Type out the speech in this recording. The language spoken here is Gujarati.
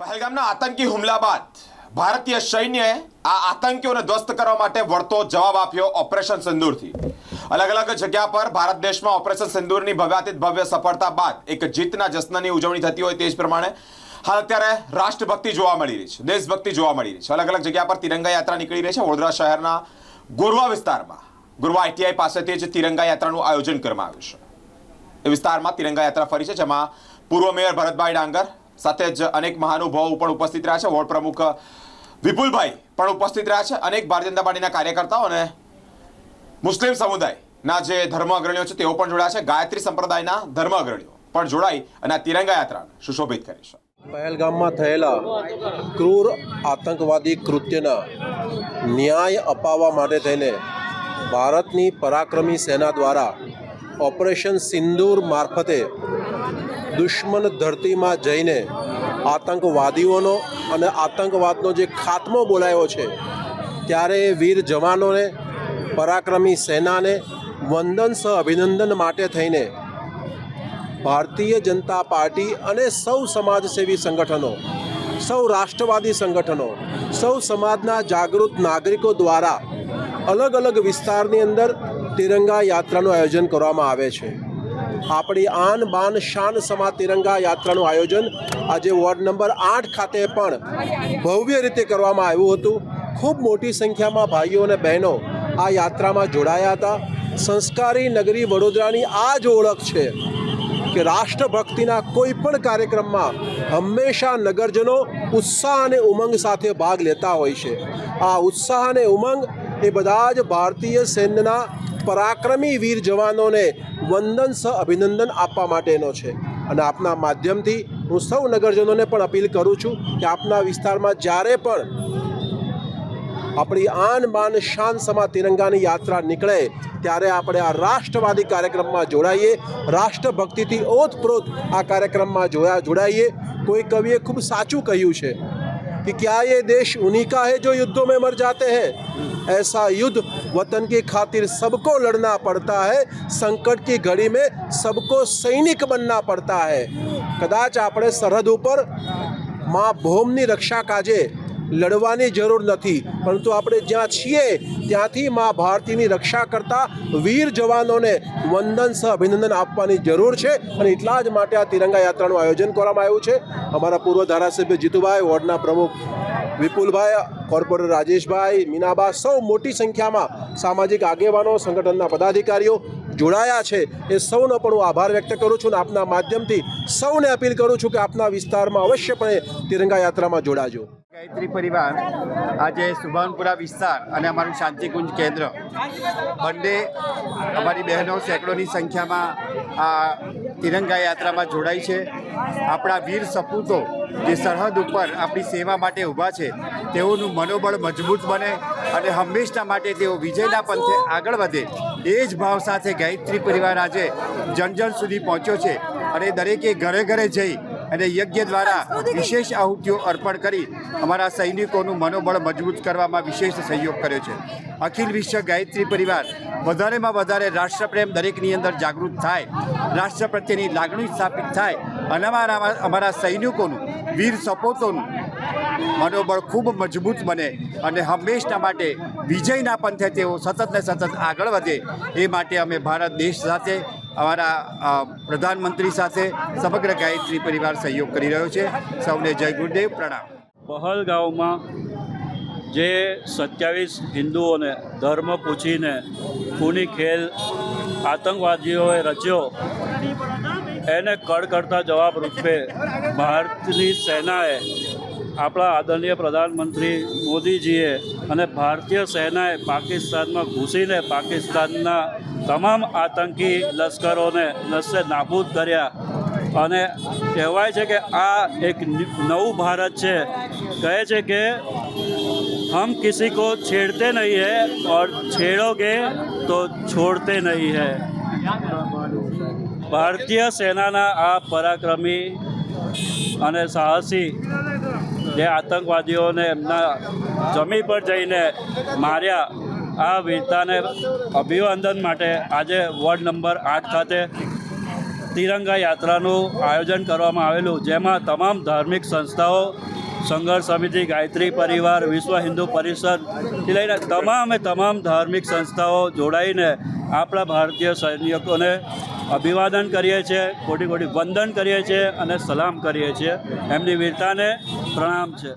પહેલગામના આતંકી હુમલા બાદ ભારતીય સૈન્યએ આ આતંકીઓને ધ્વસ્ત કરવા માટે વળતો જવાબ આપ્યો ઓપરેશન સિંદૂરથી। અલગ અલગ જગ્યા પર ભારત દેશમાં ઓપરેશન સિંદૂરની ભવ્યાતીત ભવ્ય સફળતા બાદ એક જીતના જશ્નની ઉજવણી થતી હોય તે જ પ્રમાણે હાલ અત્યારે રાષ્ટ્રભક્તિ જોવા મળી રહી છે, દેશભક્તિ જોવા મળી રહી છે। અલગ અલગ જગ્યા પર તિરંગા યાત્રા નીકળી રહી છે। વડોદરા શહેરના ગોરવા વિસ્તારમાં ગોરવા આઈટીઆઈ પાસેથી જ તિરંગા યાત્રાનું આયોજન કરવામાં આવ્યું છે। એ વિસ્તારમાં તિરંગા યાત્રા ફરી છે, જેમાં પૂર્વ મેયર ભરતભાઈ ડાંગર સાથે જ અનેક મહાનુભાવો પણ ઉપસ્થિત રહ્યા છે। વોર્ડ પ્રમુખ વિપુલભાઈ પણ ઉપસ્થિત રહ્યા છે। અનેક ભારતીય જનતા પાર્ટીના કાર્યકર્તાઓ અને મુસ્લિમ સમુદાયના જે ધર્મ અગ્રણીઓ છે તેઓ પણ જોડાયા છે। ગાયત્રી સંપ્રદાયના ધર્મ અગ્રણીઓ પણ જોડાઈ અને આ તિરંગા યાત્રાને સુશોભિત કરી છે। પહેલગામમાં થયેલા ક્રૂર આતંકવાદી કૃત્યના ન્યાય અપાવવા માટે થઈને ભારતની પરાક્રમી સેના દ્વારા ઓપરેશન સિંદૂર મારફતે દુશ્મન ધરતીમાં જઈને આતંકવાદીઓનો અને આતંકવાદનો જે ખાત્મો બોલાયો છે, ત્યારે વીર જવાનોને, પરાક્રમી સેનાને વંદન સહ અભિનંદન માટે થઈને ભારતીય જનતા પાર્ટી અને સૌ સમાજસેવી સંગઠનો, સૌ રાષ્ટ્રવાદી સંગઠનો, સૌ સમાજના જાગૃત નાગરિકો દ્વારા અલગ અલગ વિસ્તારની અંદર તિરંગા યાત્રાનું આયોજન કરવામાં આવે છે। આપણી આન બાન શાન સમા તિરંગા યાત્રાનું આયોજન આજે વોર્ડ નંબર 8 ખાતે પણ ભવ્ય રીતે કરવામાં આવ્યું હતું। ખૂબ મોટી સંખ્યામાં ભાઈઓ અને બહેનો આ યાત્રામાં જોડાયા હતા। સંસ્કારી નગરી વડોદરાની આ જ ઓળખ છે કે રાષ્ટ્રભક્તિના કોઈ પણ કાર્યક્રમમાં હંમેશા નગરજનો ઉત્સાહ અને ઉમંગ સાથે ભાગ લેતા હોય છે। આ ઉત્સાહ અને ઉમંગ એ બધા જ ભારતીય સૈન્યના પરાક્રમી વીર જવાનોને વંદન સહ અભિનંદન આપવા માટેનો છે। અને આપના માધ્યમથી હું સૌ નગરજનોને પણ અપીલ કરું છું કે આપના વિસ્તારમાં જ્યારે પણ આપણી આન બાન શાન સમા તિરંગાની યાત્રા નીકળે ત્યારે આપણે આ રાષ્ટ્રવાદી કાર્યક્રમમાં જોડાઈએ, રાષ્ટ્રભક્તિથી ઓતપ્રોત આ કાર્યક્રમમાં જોડાઈએ। કોઈ કવિએ ખૂબ સાચું કહ્યું છે कि क्या ये देश उन्हीं का है जो युद्धों में मर जाते हैं, ऐसा युद्ध वतन की खातिर सबको लड़ना पड़ता है, संकट की घड़ी में सबको सैनिक बनना पड़ता है। कदाच આપણે સરહદ ઉપર માં ભૌમની રક્ષા કાજે લડવાની જરૂર નથી, પરંતુ આપણે જ્યાં છીએ ત્યાંથી માં ભારતીની રક્ષા કરતા વીર જવાનોને વંદન સહ અભિનંદન આપવાની જરૂર છે। અને એટલા જ માટે આ તિરંગા યાત્રાનું આયોજન કરવામાં આવ્યું છે। અમારા પૂર્વ ધારાસભ્ય જીતુભાઈ, વોર્ડના પ્રમુખ વિપુલભાઈ, કોર્પોરેટર રાજેશભાઈ, મીનાબા, સૌ મોટી સંખ્યામાં સામાજિક આગેવાનો, સંગઠનના પદાધિકારીઓ જોડાયા છે। એ સૌનો પણ હું આભાર વ્યક્ત કરું છું અને આપના માધ્યમથી સૌને અપીલ કરું છું કે આપના વિસ્તારમાં અવશ્યપણે તિરંગા યાત્રામાં જોડાજો। ગાયત્રી પરિવાર આજે સુભાનપુરા વિસ્તાર અને અમારું શાંતિકુંજ કેન્દ્ર બંને અમારી બહેનો સેંકડોની સંખ્યામાં આ તિરંગા યાત્રામાં જોડાઈ છે। આપણા વીર સપૂતો જે સરહદ ઉપર આપણી સેવા માટે ઊભા છે તેઓનું મનોબળ મજબૂત બને અને હંમેશના માટે તેઓ વિજયના પંથે આગળ વધે, એ જ ભાવ સાથે ગાયત્રી પરિવાર આજે જન સુધી પહોંચ્યો છે અને દરેકે ઘરે ઘરે જઈ અને યજ્ઞ દ્વારા વિશેષ આહુતિઓ અર્પણ કરી અમારા સૈનિકોનું મનોબળ મજબૂત કરવામાં વિશેષ સહયોગ કર્યો છે। અખિલ વિશ્વ ગાયત્રી પરિવાર વધારેમાં વધારે રાષ્ટ્રપ્રેમ દરેકની અંદર જાગૃત થાય, રાષ્ટ્ર પ્રત્યેની લાગણી સ્થાપિત થાય અને અમારા સૈનિકોનું, વીર સપૂતોનું મનોબળ ખૂબ મજબૂત બને અને હંમેશના માટે વિજયના પંથે તેઓ સતત ને સતત આગળ વધે, એ માટે અમે ભારત દેશ સાથે, અમારા પ્રધાનમંત્રી સાથે સમગ્ર ગાયત્રી પરિવાર સહયોગ કરી રહ્યો છે। સૌને જય ગુરુદેવ, પ્રણામ। પહલગામમાં જે 27 હિન્દુઓને ધર્મ પૂછીને ખૂની ખેલ આતંકવાદીઓએ રચ્યો, એને કડકડતા જવાબ રૂપે ભારતની સેનાએ, આપણા આદરણીય પ્રધાનમંત્રી મોદીજીએ અને ભારતીય સેનાએ પાકિસ્તાનમાં ઘૂસીને પાકિસ્તાનના તમામ આતંકી લશ્કરોને નસ્સે નાબૂદ કર્યા। અને કહેવાય છે કે આ એક નવું ભારત છે। કહે છે કે હમ કિસી કો છેડતે નહીં હૈ और છેડોગે તો છોડતે નહીં હૈ। ભારતીય સેનાના આ પરાક્રમી અને સાહસી જે આતંકવાદીઓને એમના જમી પર જઈને માર્યા, આ વીરતાને અભિવાદન માટે આજે વોર્ડ નંબર 8 ખાતે તિરંગા યાત્રાનું આયોજન કરવામાં આવેલું, જેમાં તમામ ધાર્મિક સંસ્થાઓ, સંઘર્ષ સમિતિ, ગાયત્રી પરિવાર, વિશ્વ હિન્દુ પરિષદથી લઈને તમામ ધાર્મિક સંસ્થાઓ જોડાઈને આપણા ભારતીય સૈનિકોને અભિવાદન કરીએ છીએ, કોટી કોટી વંદન કરીએ છીએ અને સલામ કરીએ છીએ. એમની વીરતાને પ્રણામ છે.